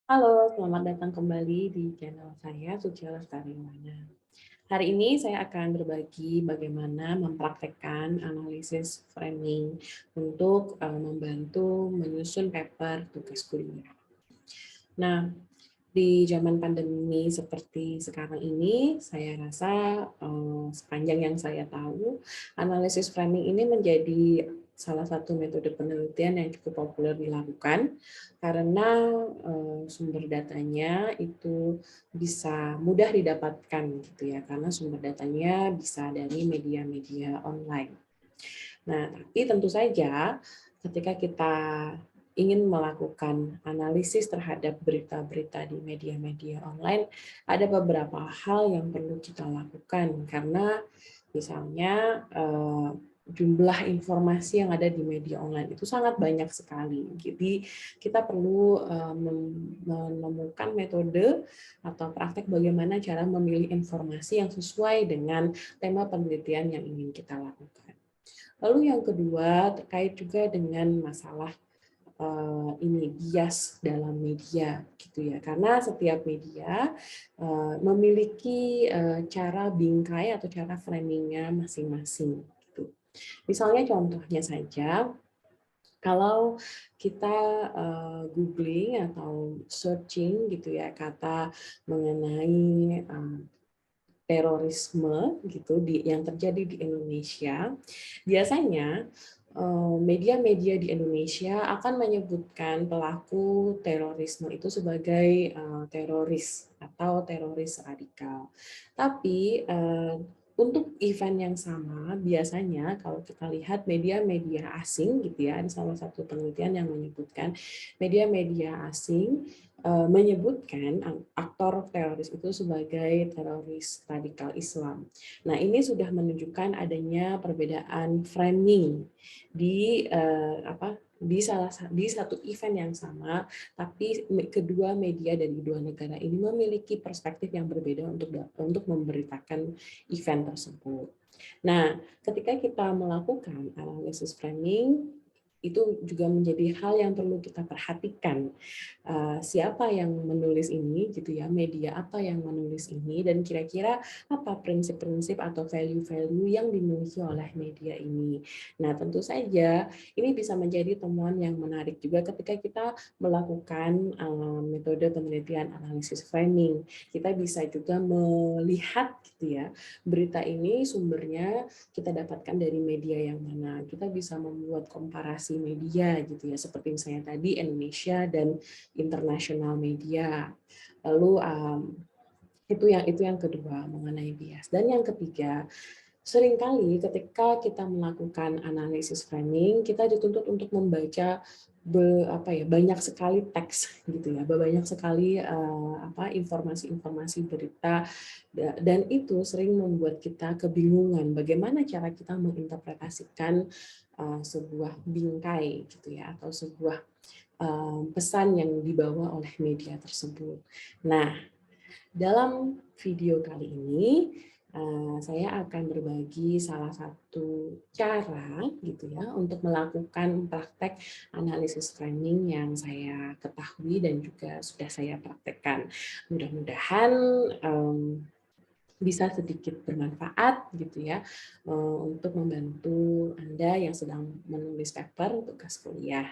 Halo, selamat datang kembali di channel saya, Suci Lestariwana. Hari ini saya akan berbagi bagaimana mempraktekkan analisis framing untuk membantu menyusun paper tugas kuliah. Nah, di zaman pandemi seperti sekarang ini, saya rasa sepanjang yang saya tahu, analisis framing ini menjadi salah satu metode penelitian yang cukup populer dilakukan karena sumber datanya itu bisa mudah didapatkan gitu ya, karena sumber datanya bisa dari media-media online. Nah, tapi tentu saja ketika kita ingin melakukan analisis terhadap berita-berita di media-media online, ada beberapa hal yang perlu kita lakukan karena misalnya jumlah informasi yang ada di media online itu sangat banyak sekali. Jadi kita perlu menemukan metode atau praktek bagaimana cara memilih informasi yang sesuai dengan tema penelitian yang ingin kita lakukan. Lalu yang kedua terkait juga dengan masalah ini bias dalam media gitu ya, karena setiap media memiliki cara bingkai atau cara framingnya masing-masing gitu. Misalnya contohnya saja, kalau kita googling atau searching gitu ya kata mengenai terorisme gitu yang terjadi di Indonesia, biasanya media-media di Indonesia akan menyebutkan pelaku terorisme itu sebagai teroris atau teroris radikal. Tapi untuk event yang sama, biasanya kalau kita lihat media-media asing gitu ya, ada salah satu penelitian yang menyebutkan media-media asing menyebutkan aktor teroris itu sebagai teroris radikal Islam. Nah, ini sudah menunjukkan adanya perbedaan framing di di satu event yang sama, tapi kedua media dari dua negara ini memiliki perspektif yang berbeda untuk memberitakan event tersebut. Nah, ketika kita melakukan analisis framing, itu juga menjadi hal yang perlu kita perhatikan. Siapa yang menulis ini, gitu ya, media apa yang menulis ini, dan kira-kira apa prinsip-prinsip atau value-value yang dimiliki oleh media ini. Nah, tentu saja ini bisa menjadi temuan yang menarik juga ketika kita melakukan metode penelitian analisis framing. Kita bisa juga melihat gitu ya, berita ini sumbernya kita dapatkan dari media yang mana. Kita bisa membuat komparasi media gitu ya, seperti misalnya tadi Indonesia dan internasional media. Lalu itu yang kedua mengenai bias. Dan yang ketiga, seringkali ketika kita melakukan analisis framing, kita dituntut untuk membaca banyak sekali teks gitu ya, banyak sekali informasi-informasi berita, dan itu sering membuat kita kebingungan bagaimana cara kita menginterpretasikan sebuah bingkai gitu ya, atau sebuah pesan yang dibawa oleh media tersebut. Nah, dalam video kali ini saya akan berbagi salah satu cara gitu ya untuk melakukan praktek analisis framing yang saya ketahui dan juga sudah saya praktekkan. Mudah-mudahan bisa sedikit bermanfaat gitu ya untuk membantu Anda yang sedang menulis paper tugas kuliah.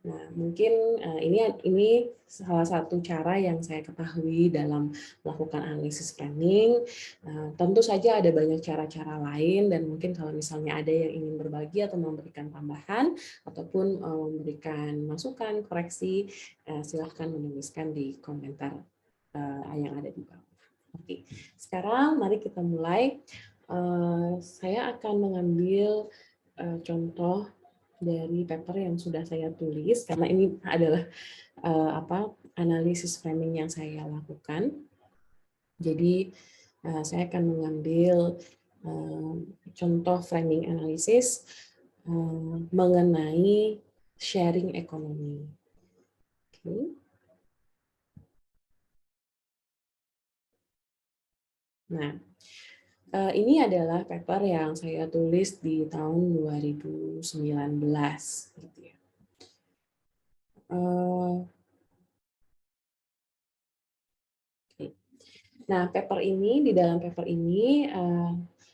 Nah, mungkin ini salah satu cara yang saya ketahui dalam melakukan analisis planning. Tentu saja ada banyak cara-cara lain, dan mungkin kalau misalnya ada yang ingin berbagi atau memberikan tambahan ataupun memberikan masukan, koreksi, silahkan menuliskan di komentar yang ada di bawah. Oke, sekarang mari kita mulai. Saya akan mengambil contoh dari paper yang sudah saya tulis karena ini adalah analisis framing yang saya lakukan. Jadi saya akan mengambil contoh framing analisis mengenai sharing ekonomi. Oke. Nah, ini adalah paper yang saya tulis di tahun 2019 gitu ya. Nah, di dalam paper ini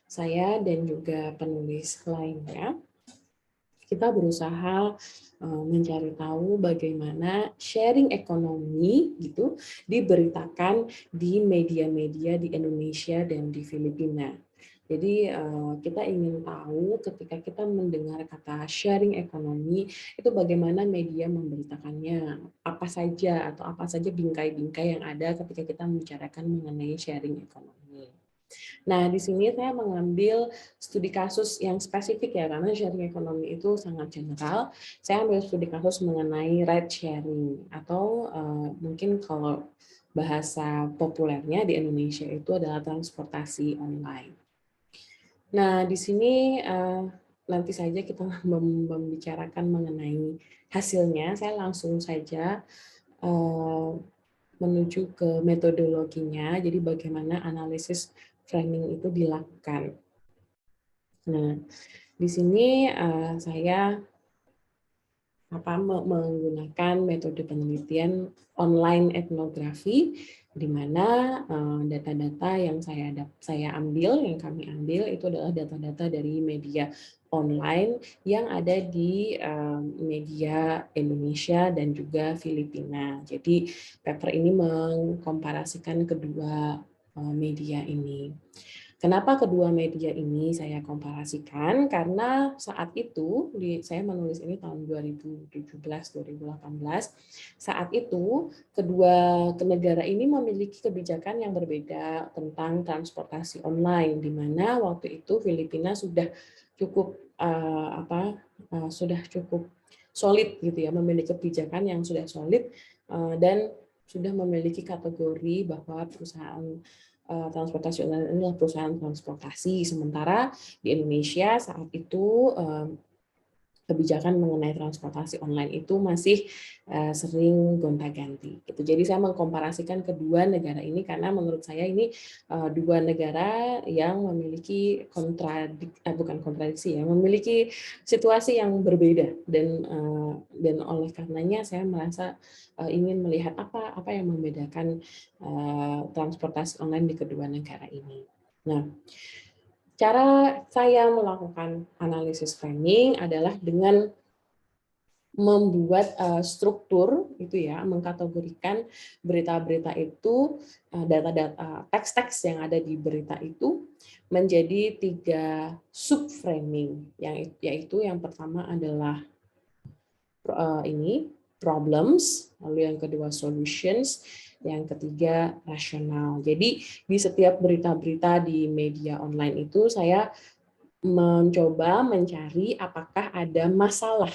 saya dan juga penulis lainnya kita berusaha mencari tahu bagaimana sharing ekonomi gitu diberitakan di media-media di Indonesia dan di Filipina. Jadi kita ingin tahu ketika kita mendengar kata sharing ekonomi itu bagaimana media memberitakannya, apa saja atau apa saja bingkai-bingkai yang ada ketika kita membicarakan mengenai sharing ekonomi. Nah, di sini saya mengambil studi kasus yang spesifik ya, karena sharing ekonomi itu sangat general. Saya ambil studi kasus mengenai ride sharing, atau mungkin kalau bahasa populernya di Indonesia itu adalah transportasi online. Nah, di sini nanti saja kita membicarakan mengenai hasilnya. Saya langsung saja menuju ke metodologinya, jadi bagaimana analisis framing itu dilakukan. Nah, di sini saya menggunakan metode penelitian online etnografi, di mana data-data yang yang kami ambil itu adalah data-data dari media online yang ada di media Indonesia dan juga Filipina. Jadi paper ini mengkomparasikan kedua media ini. Kenapa kedua media ini saya komparasikan? Karena saat itu, saya menulis ini tahun 2017-2018, saat itu kedua negara ini memiliki kebijakan yang berbeda tentang transportasi online, di mana waktu itu Filipina sudah cukup sudah cukup solid gitu ya, memiliki kebijakan yang sudah solid dan sudah memiliki kategori bahwa perusahaan transportasi online ini adalah perusahaan transportasi. Sementara di Indonesia saat itu kebijakan mengenai transportasi online itu masih sering gonta-ganti. Gitu. Jadi saya mengkomparasikan kedua negara ini karena menurut saya ini dua negara yang memiliki bukan kontradiksi ya, memiliki situasi yang berbeda dan oleh karenanya saya merasa ingin melihat apa yang membedakan transportasi online di kedua negara ini. Nah, cara saya melakukan analisis framing adalah dengan membuat struktur itu ya, mengkategorikan berita-berita itu, data-data teks-teks yang ada di berita itu menjadi 3 sub framing, yaitu yang pertama adalah problems, lalu yang kedua solutions, yang ketiga rasional. Jadi di setiap berita-berita di media online itu saya mencoba mencari apakah ada masalah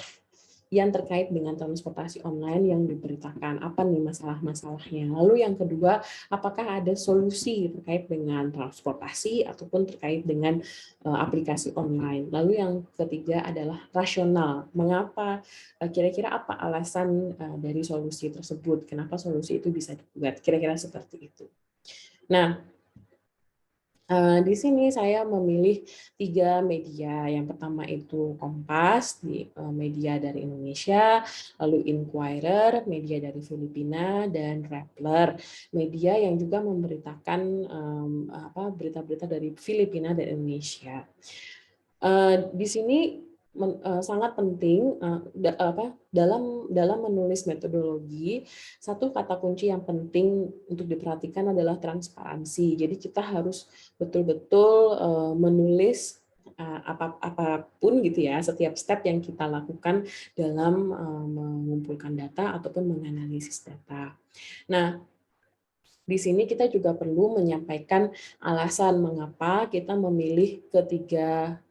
yang terkait dengan transportasi online yang diberitakan. Apa nih masalah-masalahnya? Lalu yang kedua, apakah ada solusi terkait dengan transportasi ataupun terkait dengan aplikasi online? Lalu yang ketiga adalah rasional. Mengapa, kira-kira apa alasan dari solusi tersebut? Kenapa solusi itu bisa dibuat? Kira-kira seperti itu. Nah, di sini saya memilih 3 media. Yang pertama itu Kompas, media dari Indonesia, lalu Inquirer, media dari Filipina, dan Rappler, media yang juga memberitakan berita-berita dari Filipina dan Indonesia. Di sini sangat penting dalam menulis metodologi, satu kata kunci yang penting untuk diperhatikan adalah transparansi. Jadi kita harus betul-betul menulis apapun gitu ya, setiap step yang kita lakukan dalam mengumpulkan data ataupun menganalisis data. Nah, di sini kita juga perlu menyampaikan alasan mengapa kita memilih ketiga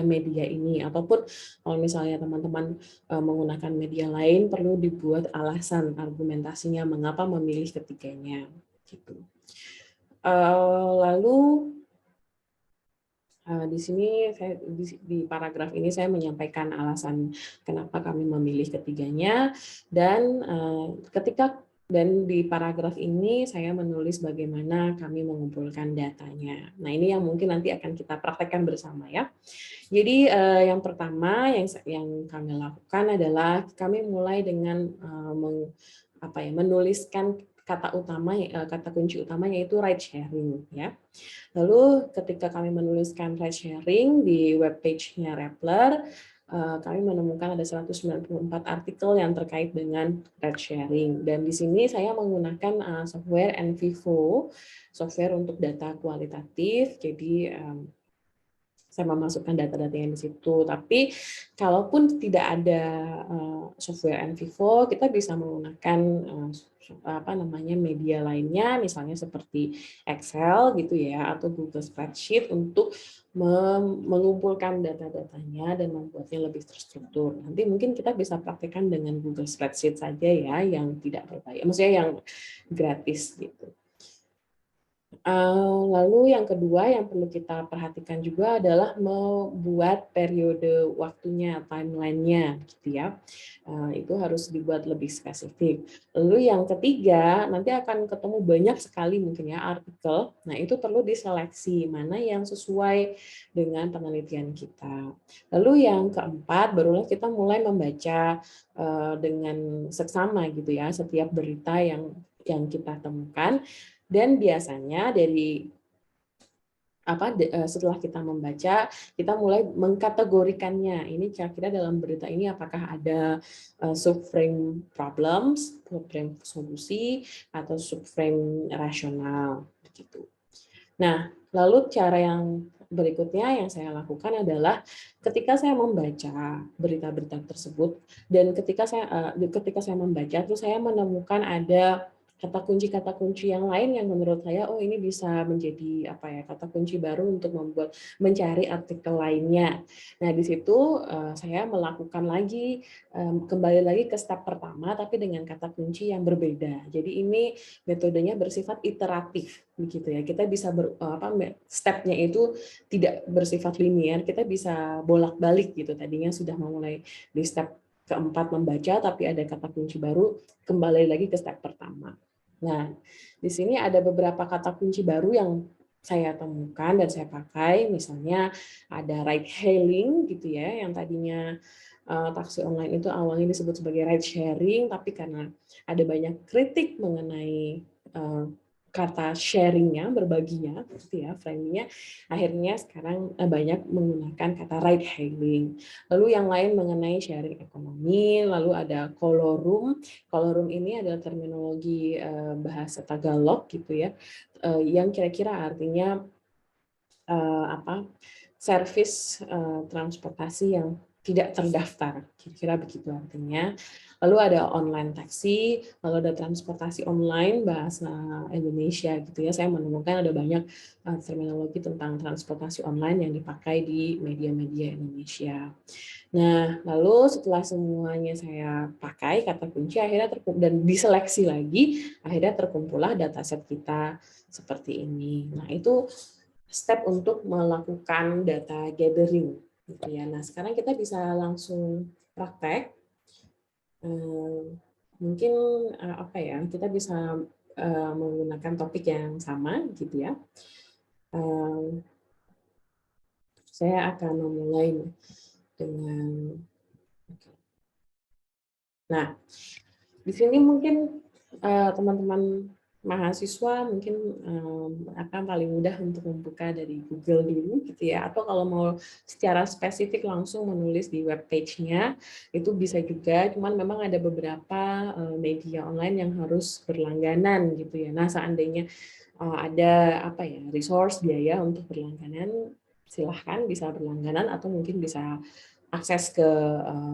media ini, ataupun kalau misalnya teman-teman menggunakan media lain perlu dibuat alasan argumentasinya mengapa memilih ketiganya gitu. Lalu di sini di paragraf ini saya menyampaikan alasan kenapa kami memilih ketiganya, dan di paragraf ini saya menulis bagaimana kami mengumpulkan datanya. Nah, ini yang mungkin nanti akan kita praktekkan bersama ya. Jadi yang pertama yang kami lakukan adalah kami mulai dengan menuliskan kata kunci utamanya itu ride sharing ya. Lalu ketika kami menuliskan ride sharing di web page-nya Rappler, kami menemukan ada 194 artikel yang terkait dengan ride sharing. Dan di sini saya menggunakan software Envivo, software untuk data kualitatif. Jadi saya memasukkan data-data yang di situ. Tapi kalaupun tidak ada software Envivo, kita bisa menggunakan media lainnya, misalnya seperti Excel gitu ya, atau Google Spreadsheet untuk mengumpulkan data-datanya dan membuatnya lebih terstruktur. Nanti mungkin kita bisa praktekkan dengan Google Spreadsheet saja ya, yang tidak berbayar, maksudnya yang gratis gitu. Lalu yang kedua yang perlu kita perhatikan juga adalah membuat periode waktunya, timeline-nya, gitu ya. Itu harus dibuat lebih spesifik. Lalu yang ketiga, nanti akan ketemu banyak sekali mungkin ya artikel. Nah, itu perlu diseleksi mana yang sesuai dengan penelitian kita. Lalu yang keempat, barulah kita mulai membaca dengan seksama gitu ya setiap berita yang kita temukan. Dan biasanya setelah kita membaca, kita mulai mengkategorikannya. Ini kira-kira dalam berita ini apakah ada subframe problems, subframe solusi, atau subframe rasional. Begitu. Nah, lalu cara yang berikutnya yang saya lakukan adalah ketika saya membaca berita-berita tersebut dan ketika saya membaca itu saya menemukan ada kata kunci yang lain yang menurut saya ini bisa menjadi kata kunci baru untuk mencari artikel lainnya. Nah, di situ saya melakukan lagi kembali lagi ke step pertama tapi dengan kata kunci yang berbeda. Jadi ini metodenya bersifat iteratif begitu ya. Kita bisa stepnya itu tidak bersifat linear, kita bisa bolak-balik gitu. Tadinya sudah memulai di step keempat membaca tapi ada kata kunci baru, kembali lagi ke step pertama. Nah, di sini ada beberapa kata kunci baru yang saya temukan dan saya pakai, misalnya ada ride hailing gitu ya, yang tadinya taksi online itu awalnya disebut sebagai ride sharing, tapi karena ada banyak kritik mengenai kata sharingnya, berbaginya, gitu ya, framingnya, akhirnya sekarang banyak menggunakan kata ride hailing. Lalu yang lain mengenai sharing ekonomi, lalu ada kolorum. Kolorum ini adalah terminologi bahasa Tagalog gitu ya, yang kira-kira artinya servis transportasi yang tidak terdaftar, kira-kira begitu artinya. Lalu ada online taksi, lalu ada transportasi online bahasa Indonesia gitu ya. Saya menemukan ada banyak terminologi tentang transportasi online yang dipakai di media-media Indonesia. Nah, lalu setelah semuanya saya pakai kata kunci akhirnya dan diseleksi lagi, akhirnya terkumpullah dataset kita seperti ini. Nah, itu step untuk melakukan data gathering gitu ya. Nah, sekarang kita bisa langsung praktek. Mungkin kita bisa menggunakan topik yang sama gitu ya. Saya akan memulai dengan Nah, di sini mungkin teman-teman mahasiswa mungkin akan paling mudah untuk membuka dari Google dulu gitu ya, atau kalau mau secara spesifik langsung menulis di web page-nya itu bisa juga, cuman memang ada beberapa media online yang harus berlangganan gitu ya. Nah, seandainya ada resource biaya untuk berlangganan, silahkan bisa berlangganan atau mungkin bisa akses ke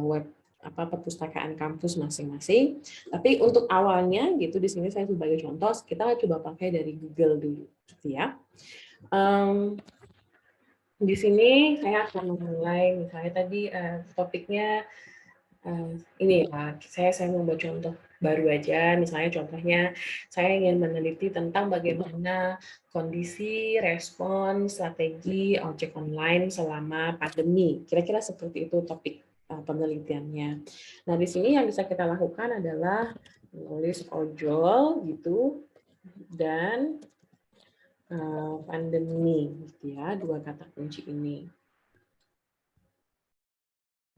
web perpustakaan kampus masing-masing. Tapi untuk awalnya gitu di sini saya sebagai contoh kita coba pakai dari Google dulu gitu ya. Di sini saya akan memulai misalnya tadi topiknya ini ya, saya mau buat contoh baru aja, misalnya contohnya saya ingin meneliti tentang bagaimana kondisi, respon, strategi ojek online selama pandemi. Kira-kira seperti itu topik penelitiannya. Nah, di sini yang bisa kita lakukan adalah menulis ojol gitu dan pandemi gitu ya, dua kata kunci ini.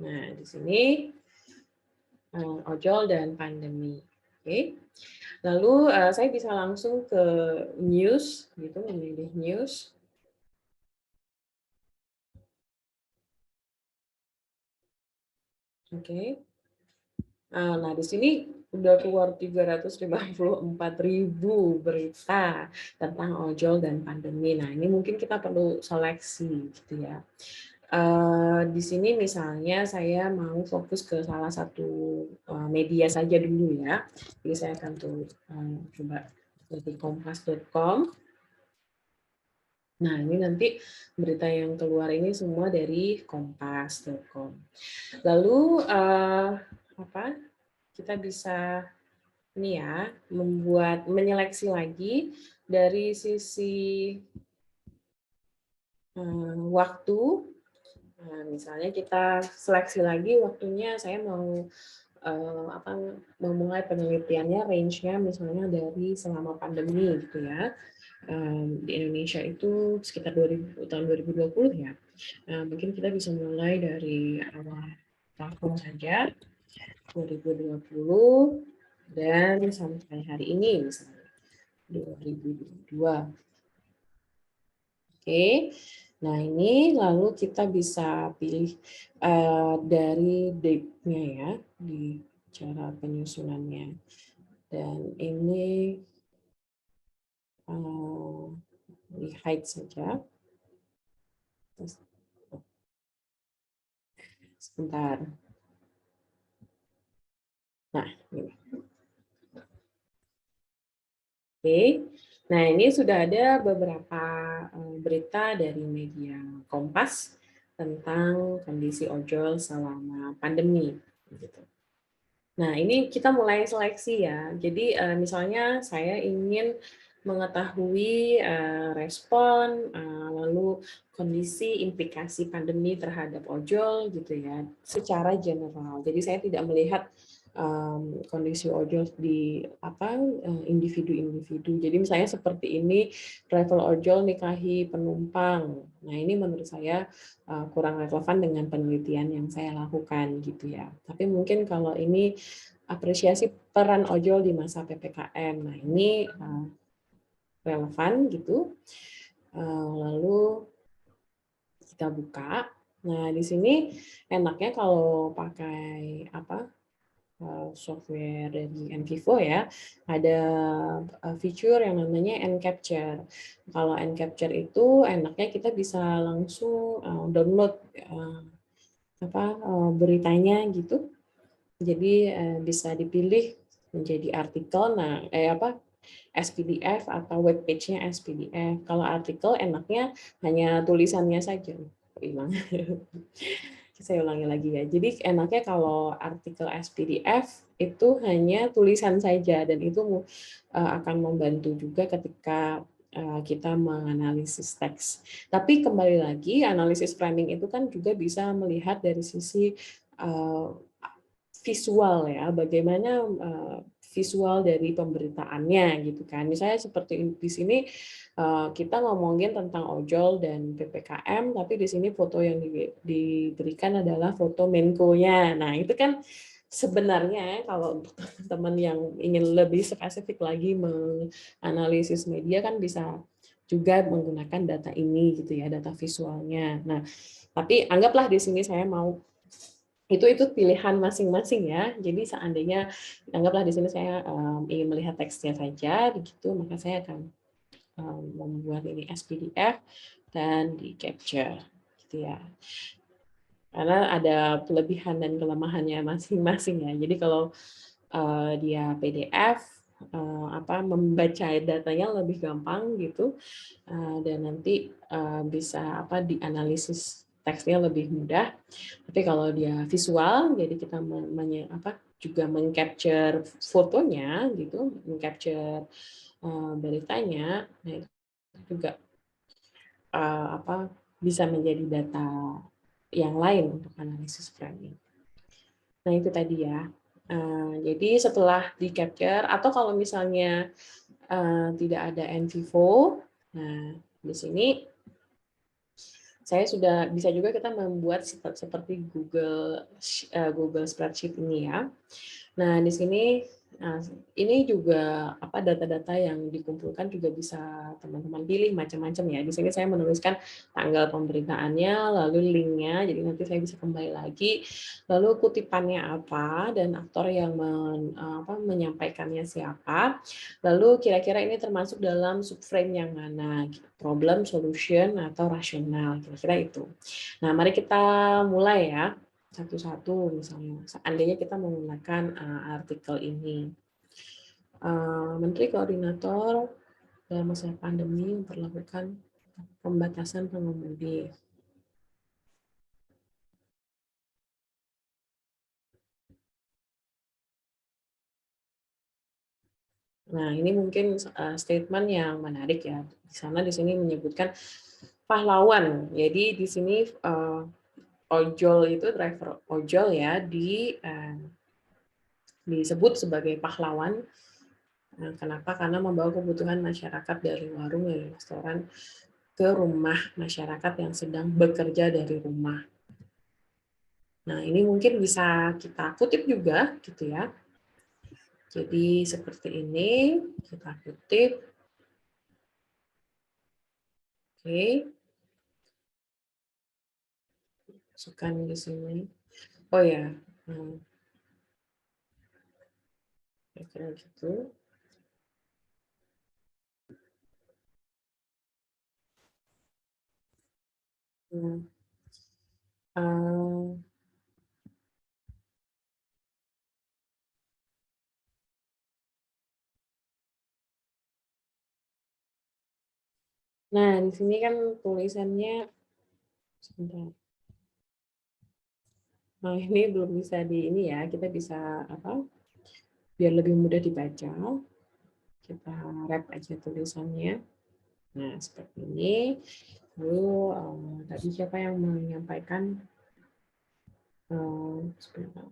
Nah, di sini ojol dan pandemi. Oke. Lalu saya bisa langsung ke news, gitu, memilih news. Oke. Nah, di sini udah keluar 354.000 berita tentang ojol dan pandemi. Nah, ini mungkin kita perlu seleksi, gitu ya. Di sini misalnya saya mau fokus ke salah satu media saja dulu ya. Jadi saya akan tuh coba dari kompas.com. Nah, ini nanti berita yang keluar ini semua dari kompas.com. Lalu apa? Kita bisa ini ya, menyeleksi lagi dari sisi waktu. Nah, misalnya kita seleksi lagi waktunya, saya mau memulai penelitiannya range-nya misalnya dari selama pandemi gitu ya. Di Indonesia itu sekitar tahun 2020 ya. Mungkin kita bisa mulai dari awal tahun saja, 2020, dan sampai hari ini misalnya, 2022. Oke, nah ini lalu kita bisa pilih dari date-nya ya, di cara penyusunannya. Dan ini di hide saja. Sebentar. Nah, ini. Oke. Nah, ini sudah ada beberapa berita dari media Kompas tentang kondisi ojol selama pandemi. Gitu. Nah, ini kita mulai seleksi ya. Jadi, misalnya saya ingin mengetahui respon, lalu kondisi implikasi pandemi terhadap ojol gitu ya, secara general. Jadi saya tidak melihat kondisi ojol di individu-individu. Jadi misalnya seperti ini, travel ojol nikahi penumpang. Nah, ini menurut saya kurang relevan dengan penelitian yang saya lakukan gitu ya. Tapi mungkin kalau ini apresiasi peran ojol di masa PPKM. Nah, ini relevan gitu. Lalu kita buka. Nah, di sini enaknya kalau pakai software dari Envivo ya, ada fitur yang namanya Encapture. Kalau Encapture itu enaknya kita bisa langsung download beritanya gitu. Jadi bisa dipilih menjadi artikel. Nah, SPDF atau web page-nya SPDF. Kalau artikel enaknya hanya tulisannya saja. Hilang. Saya ulangi lagi ya. Jadi enaknya kalau artikel SPDF itu hanya tulisan saja dan itu akan membantu juga ketika kita menganalisis teks. Tapi kembali lagi analisis framing itu kan juga bisa melihat dari sisi visual ya, bagaimana visual dari pemberitaannya gitu kan. Misalnya seperti di sini kita ngomongin tentang ojol dan PPKM, tapi di sini foto yang diberikan adalah foto Menko-nya. Nah, itu kan sebenarnya kalau untuk teman-teman yang ingin lebih spesifik lagi menganalisis media kan bisa juga menggunakan data ini gitu ya, data visualnya. Nah, tapi anggaplah di sini saya mau itu pilihan masing-masing ya. Jadi seandainya anggaplah di sini saya ingin melihat teksnya saja begitu, maka saya akan membuat ini SPDF dan di capture gitu ya. Karena ada kelebihan dan kelemahannya masing-masing ya. Jadi kalau dia PDF membaca datanya lebih gampang gitu dan nanti bisa dianalisis teksnya lebih mudah. Tapi kalau dia visual, jadi kita juga mengcapture fotonya gitu, mengcapture beritanya, nah itu juga bisa menjadi data yang lain untuk analisis framing. Nah itu tadi ya. Jadi setelah di capture atau kalau misalnya tidak ada Envivo, nah di sini saya sudah bisa juga kita membuat seperti Google Spreadsheet ini ya. Nah di sini Nah, ini juga data-data yang dikumpulkan juga bisa teman-teman pilih macam-macam ya. Di sini saya menuliskan tanggal pemberitaannya, lalu linknya, jadi nanti saya bisa kembali lagi. Lalu kutipannya apa dan aktor yang menyampaikannya siapa. Lalu kira-kira ini termasuk dalam subframe yang mana? Problem, solution, atau rasional, kira-kira itu. Nah, mari kita mulai ya satu-satu. Misalnya seandainya kita menggunakan artikel ini, Menteri Koordinator dalam masa pandemi memperlakukan pembatasan pengemudi. Nah, ini mungkin statement yang menarik ya. Di sini menyebutkan pahlawan. Jadi di sini ojol itu driver ojol ya disebut sebagai pahlawan. Kenapa? Karena membawa kebutuhan masyarakat dari warung dan restoran ke rumah masyarakat yang sedang bekerja dari rumah. Nah, ini mungkin bisa kita kutip juga gitu ya. Jadi seperti ini, kita kutip. Oke, masukkan di sini. Oh ya, kira-kira gitu. Nah, nah, di sini kan tulisannya sebentar. Nah, ini belum bisa di ini ya. Kita bisa biar lebih mudah dibaca. Kita wrap aja tulisannya. Nah, seperti ini. Lalu tadi siapa yang menyampaikan sebentar.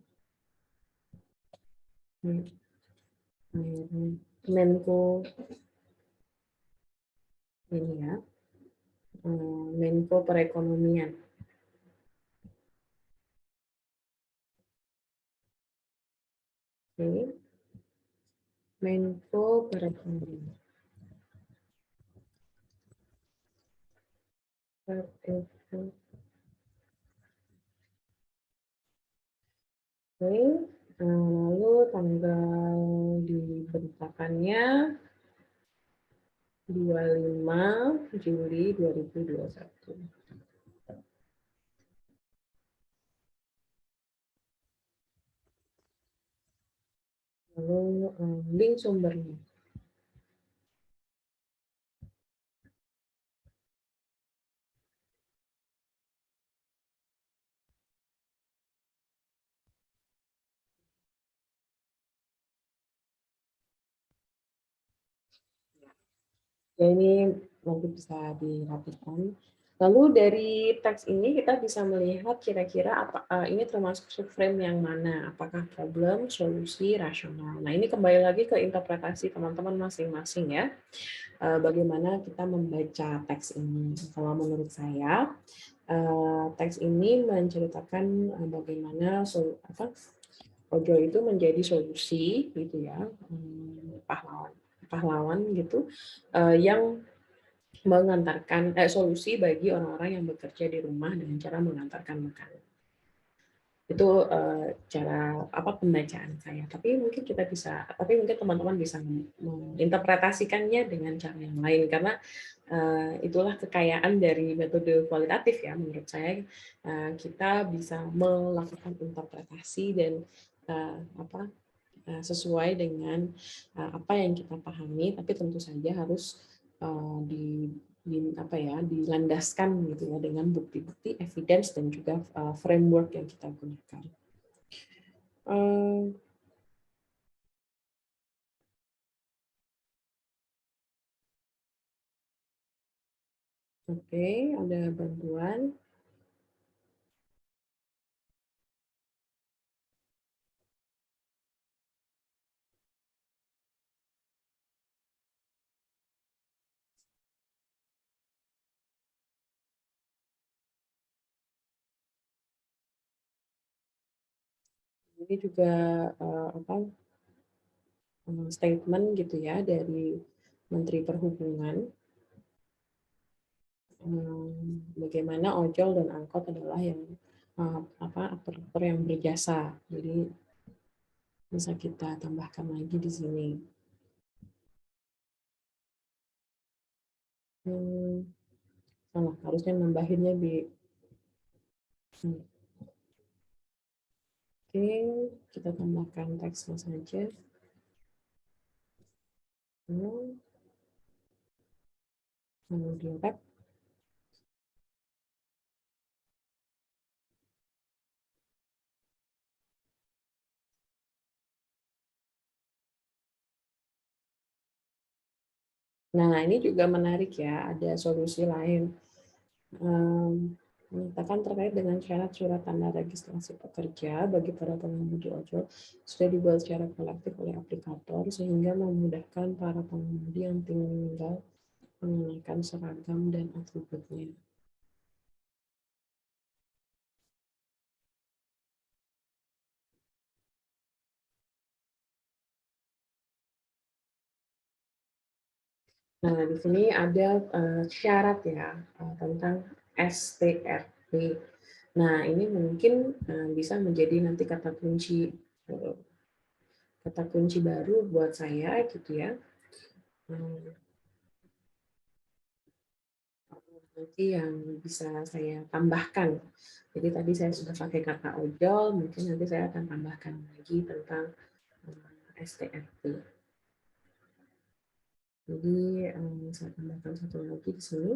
Menko ini ya, Menko Perekonomian. Oke. Menko Perekonomian. Oke. Lalu tanggal diberitakannya 25 Juli 2021. Lalu link sumbernya. Ya, ini nanti bisa dirapikan. Lalu dari teks ini kita bisa melihat kira-kira ini termasuk subframe yang mana, apakah problem, solusi, rasional. Nah, ini kembali lagi ke interpretasi teman-teman masing-masing ya. Bagaimana kita membaca teks ini. Kalau menurut saya, teks ini menceritakan bagaimana ojol itu menjadi solusi gitu ya, pahlawan gitu, yang mengantarkan solusi bagi orang-orang yang bekerja di rumah dengan cara mengantarkan makanan. Itu cara pembacaan saya. Tapi mungkin teman-teman bisa menginterpretasikannya dengan cara yang lain karena itulah kekayaan dari metode kualitatif ya menurut saya. Kita bisa melakukan interpretasi dan sesuai dengan apa yang kita pahami, tapi tentu saja harus dilandaskan gitu ya dengan bukti-bukti, evidence dan juga framework yang kita gunakan. Oke, ada bantuan. Ini juga statement gitu ya dari Menteri Perhubungan, bagaimana ojol dan angkot adalah yang aktor-aktor yang berjasa. Jadi bisa kita tambahkan lagi di sini. Salah, harusnya nambahinnya di sini. Oke, kita tambahkan teksnya saja. Lalu di wrap. Nah, ini juga menarik ya, ada solusi lain. Menyatakan terkait dengan syarat surat tanda registrasi pekerja bagi para pengemudi ojol sudah dibuat secara kolektif oleh aplikator sehingga memudahkan para pengemudi yang tinggal mengenakan seragam dan atributnya. Nah, di sini ada syarat ya tentang STRP. Nah, ini mungkin bisa menjadi nanti kata kunci baru buat saya gitu ya. Nanti yang bisa saya tambahkan. Jadi tadi saya sudah pakai kata ojol, mungkin nanti saya akan tambahkan lagi tentang STRP. Jadi saya tambahkan satu lagi di sini.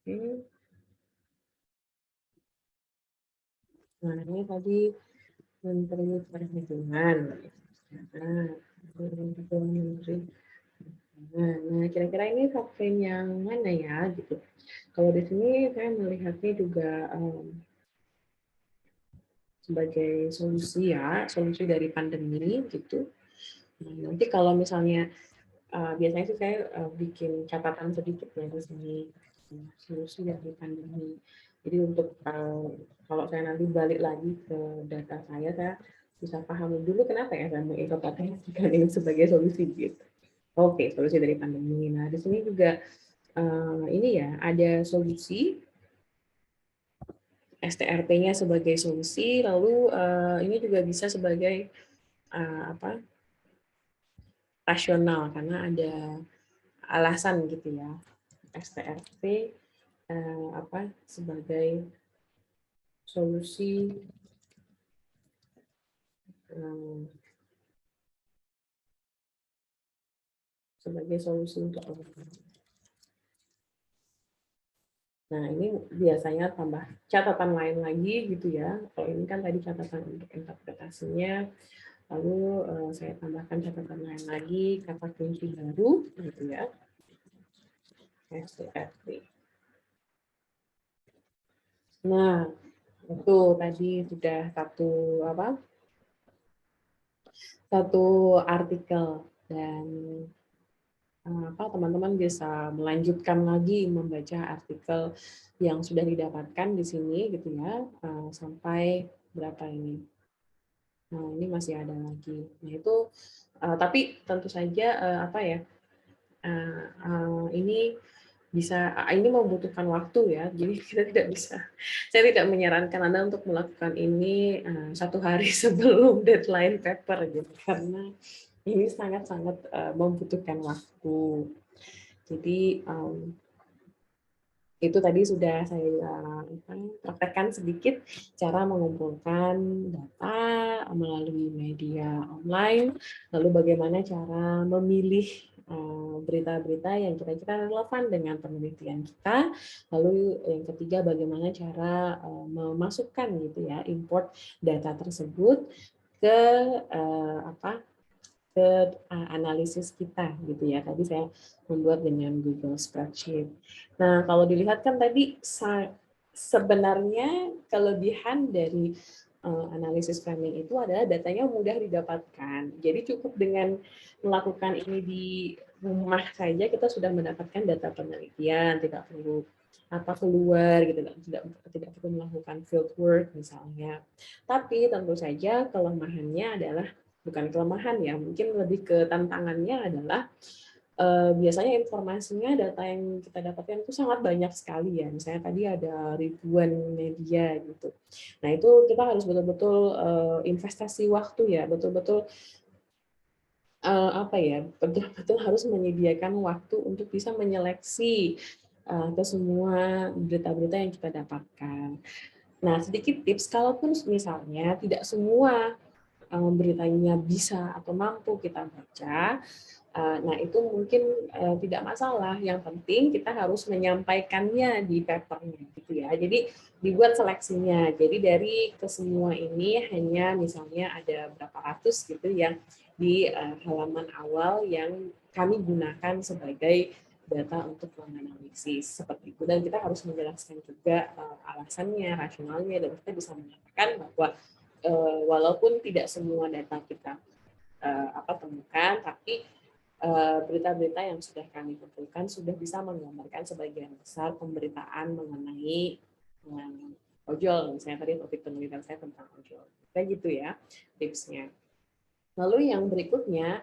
Oke. Nah, ini tadi Menteri Perhubungan. Nah, nah, kira-kira ini frame yang mana ya gitu. Kalau di sini saya melihatnya juga sebagai solusi ya, solusi dari pandemi gitu. Nah, nanti kalau misalnya biasanya sih saya bikin catatan sedikit ya di sini solusi dari pandemi. Jadi untuk kalau saya nanti balik lagi ke data saya bisa pahami dulu kenapa ya saya menginterpretasikan ini sebagai solusi gitu. Oke, solusi dari pandemi. Nah, di sini juga ini ya ada solusi STRP-nya sebagai solusi, lalu ini juga bisa sebagai rasional karena ada alasan gitu ya. STRP sebagai solusi untuk Nah, ini biasanya tambah catatan lain lagi gitu ya. Kalau ini kan tadi catatan untuk interpretasinya, lalu saya tambahkan catatan lain lagi, kata kunci baru gitu ya. STRP. Nah, itu tadi sudah satu artikel dan teman-teman bisa melanjutkan lagi membaca artikel yang sudah didapatkan di sini gitu ya sampai berapa ini. Nah, ini masih ada lagi. Nah, itu tapi tentu saja ini ini membutuhkan waktu ya. Jadi kita tidak bisa. Saya tidak menyarankan Anda untuk melakukan ini 1 hari sebelum deadline paper gitu karena ini sangat-sangat membutuhkan waktu. Jadi itu tadi sudah saya praktekkan sedikit cara mengumpulkan data melalui media online, lalu bagaimana cara memilih berita-berita yang kira-kira relevan dengan penelitian kita, lalu yang ketiga bagaimana cara memasukkan gitu ya import data tersebut ke analisis kita gitu ya. Tadi saya membuat dengan Google Spreadsheet. Nah, kalau dilihat kan tadi sebenarnya kelebihan dari analisis framing itu adalah datanya mudah didapatkan. Jadi cukup dengan melakukan ini di rumah saja kita sudah mendapatkan data penelitian, tidak perlu keluar gitu, tidak perlu melakukan field work misalnya. Tapi tentu saja kelemahannya adalah bukan kelemahan ya, mungkin lebih ke tantangannya adalah biasanya informasinya, data yang kita dapatkan itu sangat banyak sekali ya. Misalnya tadi ada ribuan media gitu. Nah itu kita harus betul-betul investasi waktu ya, betul-betul betul-betul harus menyediakan waktu untuk bisa menyeleksi ke semua berita-berita yang kita dapatkan. Nah sedikit tips, kalaupun misalnya tidak semua beritanya bisa atau mampu kita baca, nah itu mungkin tidak masalah. Yang penting kita harus menyampaikannya di papernya, gitu ya. Jadi dibuat seleksinya. Jadi dari kesemua ini hanya misalnya ada berapa ratus gitu yang di halaman awal yang kami gunakan sebagai data untuk menganalisis seperti itu. Dan kita harus menjelaskan juga alasannya, rasionalnya, dan kita bisa mengatakan bahwa walaupun tidak semua data kita temukan, tapi berita-berita yang sudah kami kumpulkan sudah bisa menggambarkan sebagian besar pemberitaan mengenai ojol. Misalnya tadi topik penelitian saya tentang ojol. Kayak gitu ya tipsnya. Lalu yang berikutnya,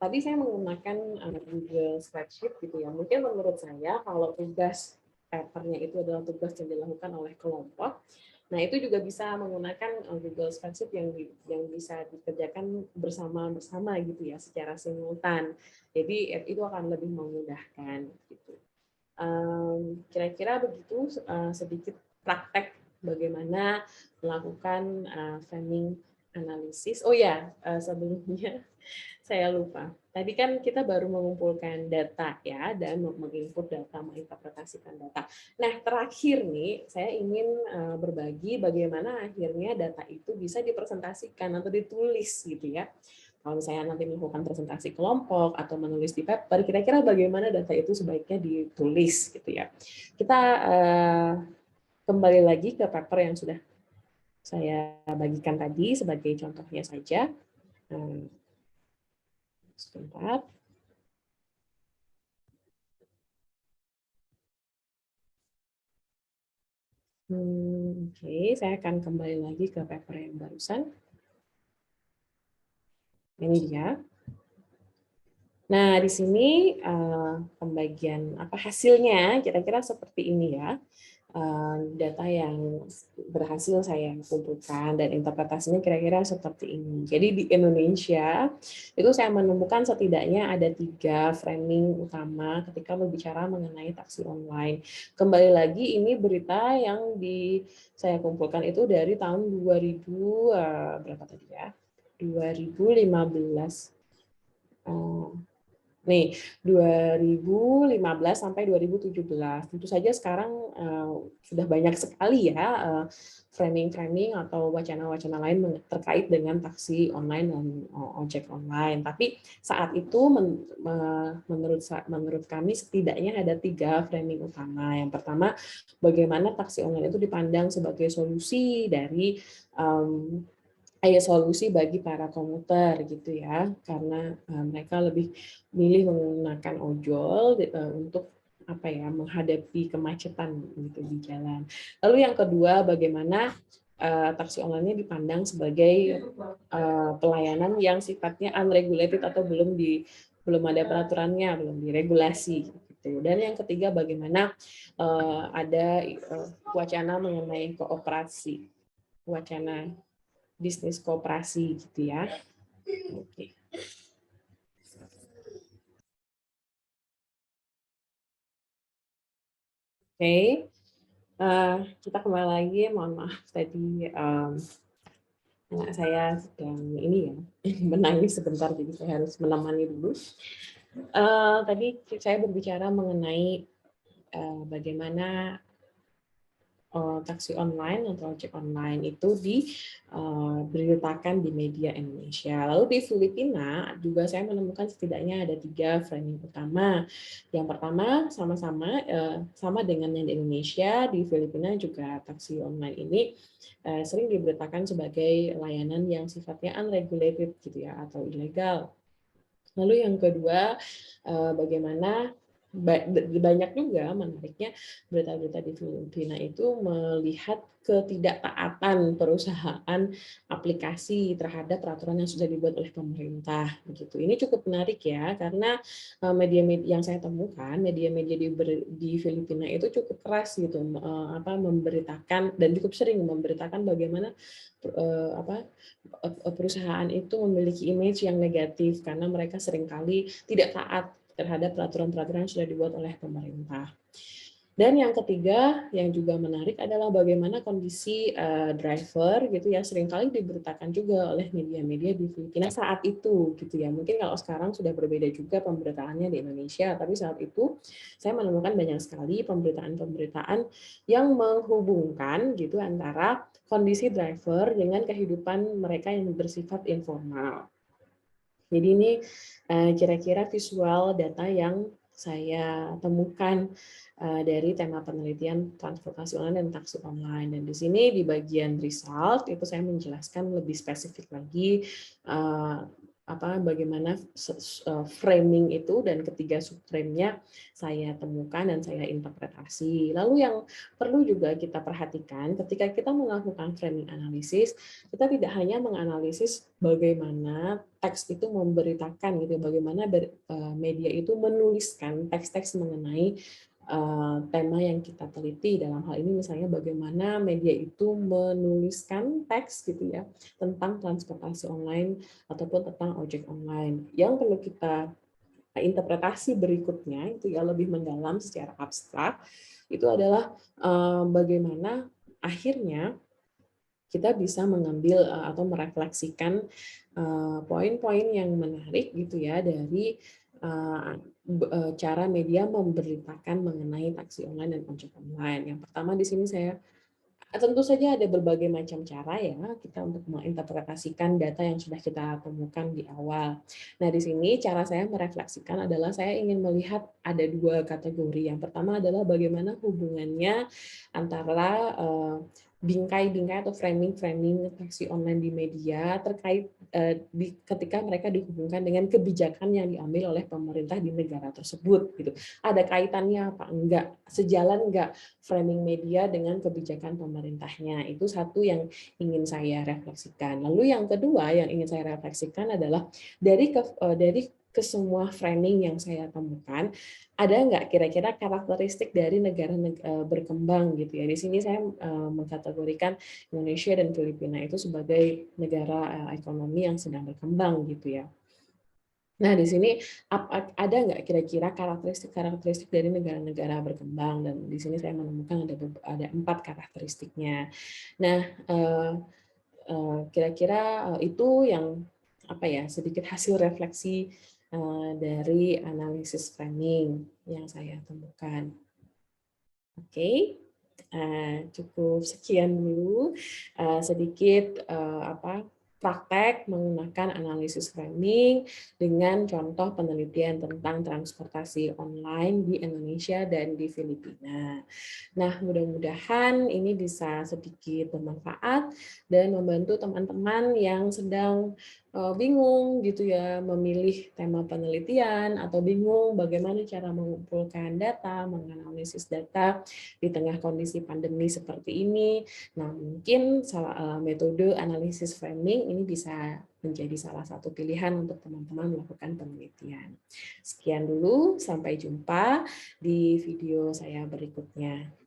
tadi saya menggunakan Google Spreadsheet gitu ya. Mungkin menurut saya kalau tugas papernya itu adalah tugas yang dilakukan oleh kelompok, nah itu juga bisa menggunakan Google Spreadsheet yang bisa dikerjakan bersama-sama gitu ya, secara simultan. Jadi itu akan lebih memudahkan gitu. Kira-kira begitu sedikit praktek bagaimana melakukan framing analisis. Oh ya, sebelumnya saya lupa. Tadi kan kita baru mengumpulkan data ya, dan menginput data, menginterpretasikan data. Nah, terakhir nih, saya ingin berbagi bagaimana akhirnya data itu bisa dipresentasikan atau ditulis gitu ya. Kalau misalnya nanti melakukan presentasi kelompok atau menulis di paper, kira-kira bagaimana data itu sebaiknya ditulis gitu ya. Kita kembali lagi ke paper yang sudah saya bagikan tadi sebagai contohnya saja. Sebentar. Oke, saya akan kembali lagi ke paper yang barusan. Ini dia. Nah, di sini pembagian hasilnya kira-kira seperti ini ya. Data yang berhasil saya kumpulkan dan interpretasinya kira-kira seperti ini. Jadi di Indonesia itu saya menemukan setidaknya ada 3 framing utama ketika berbicara mengenai taksi online. Kembali lagi ini berita yang saya kumpulkan itu dari tahun 2000 berapa tadi ya? 2015. Nih, 2015 sampai 2017. Tentu saja sekarang sudah banyak sekali ya framing-framing atau wacana-wacana lain terkait dengan taksi online dan ojek online. Tapi saat itu menurut kami setidaknya ada 3 framing utama. Yang pertama, bagaimana taksi online itu dipandang sebagai solusi dari solusi bagi para komuter gitu ya, karena mereka lebih milih menggunakan ojol untuk menghadapi kemacetan gitu di jalan. Lalu yang kedua, bagaimana taksi online-nya dipandang sebagai pelayanan yang sifatnya unregulated atau belum ada peraturannya, belum diregulasi gitu. Dan yang ketiga, bagaimana ada wacana mengenai kooperasi, wacana bisnis kooperasi gitu ya. Oke. Oke. Kita kembali lagi, mohon maaf tadi anak saya sedang ini ya menangis sebentar, jadi saya harus menemani dulu. Tadi saya berbicara mengenai bagaimana taksi online atau ojek online itu diberitakan di media Indonesia. Lalu di Filipina juga saya menemukan setidaknya ada 3 framing utama. Yang pertama sama dengan yang di Indonesia, di Filipina juga taksi online ini sering diberitakan sebagai layanan yang sifatnya unregulated gitu ya, atau ilegal. Lalu yang kedua, bagaimana banyak juga menariknya berita-berita di Filipina itu melihat ketidaktaatan perusahaan aplikasi terhadap peraturan yang sudah dibuat oleh pemerintah begitu. Ini cukup menarik ya, karena media-media yang saya temukan, media-media di Filipina itu cukup keras gitu, memberitakan dan cukup sering memberitakan bagaimana perusahaan itu memiliki image yang negatif karena mereka seringkali tidak taat terhadap peraturan-peraturan yang sudah dibuat oleh pemerintah. Dan yang ketiga yang juga menarik adalah bagaimana kondisi driver gitu ya, seringkali diberitakan juga oleh media-media di Filipina saat itu gitu ya. Mungkin kalau sekarang sudah berbeda juga pemberitaannya di Indonesia, tapi saat itu saya menemukan banyak sekali pemberitaan-pemberitaan yang menghubungkan gitu antara kondisi driver dengan kehidupan mereka yang bersifat informal. Jadi ini kira-kira visual data yang saya temukan dari tema penelitian transportasi online dan taksi online. Dan di sini di bagian result itu saya menjelaskan lebih spesifik lagi bagaimana framing itu, dan ketiga subframe-nya saya temukan dan saya interpretasi. Lalu yang perlu juga kita perhatikan ketika kita melakukan framing analisis, kita tidak hanya menganalisis bagaimana teks itu memberitakan gitu, bagaimana media itu menuliskan teks-teks mengenai tema yang kita teliti. Dalam hal ini misalnya bagaimana media itu menuliskan teks gitu ya tentang transportasi online ataupun tentang ojek online. Yang perlu kita interpretasi berikutnya itu ya lebih mendalam secara abstrak, itu adalah bagaimana akhirnya kita bisa mengambil atau merefleksikan poin-poin yang menarik gitu ya dari cara media memberitakan mengenai taksi online dan ojek online. Yang pertama di sini tentu saja ada berbagai macam cara ya kita untuk menginterpretasikan data yang sudah kita temukan di awal. Nah, di sini cara saya merefleksikan adalah saya ingin melihat ada 2 kategori. Yang pertama adalah bagaimana hubungannya antara bingkai-bingkai atau framing-framing taksi online di media terkait ketika mereka dihubungkan dengan kebijakan yang diambil oleh pemerintah di negara tersebut gitu. Ada kaitannya apa enggak? Sejalan enggak framing media dengan kebijakan pemerintahnya? Itu satu yang ingin saya refleksikan. Lalu yang kedua yang ingin saya refleksikan adalah dari ke semua framing yang saya temukan, ada nggak kira-kira karakteristik dari negara berkembang gitu ya. Di sini saya mengkategorikan Indonesia dan Filipina itu sebagai negara ekonomi yang sedang berkembang gitu ya. Nah, di sini ada nggak kira-kira karakteristik dari negara-negara berkembang, dan di sini saya menemukan ada 4 karakteristiknya. Nah, kira-kira itu yang sedikit hasil refleksi dari analisis framing yang saya temukan. Oke, cukup sekian dulu sedikit praktek menggunakan analisis framing dengan contoh penelitian tentang transportasi online di Indonesia dan di Filipina. Nah, mudah-mudahan ini bisa sedikit bermanfaat dan membantu teman-teman yang sedang bingung gitu ya memilih tema penelitian, atau bingung bagaimana cara mengumpulkan data, menganalisis data di tengah kondisi pandemi seperti ini. Nah, mungkin metode analisis framing ini bisa menjadi salah satu pilihan untuk teman-teman melakukan penelitian. Sekian dulu, sampai jumpa di video saya berikutnya.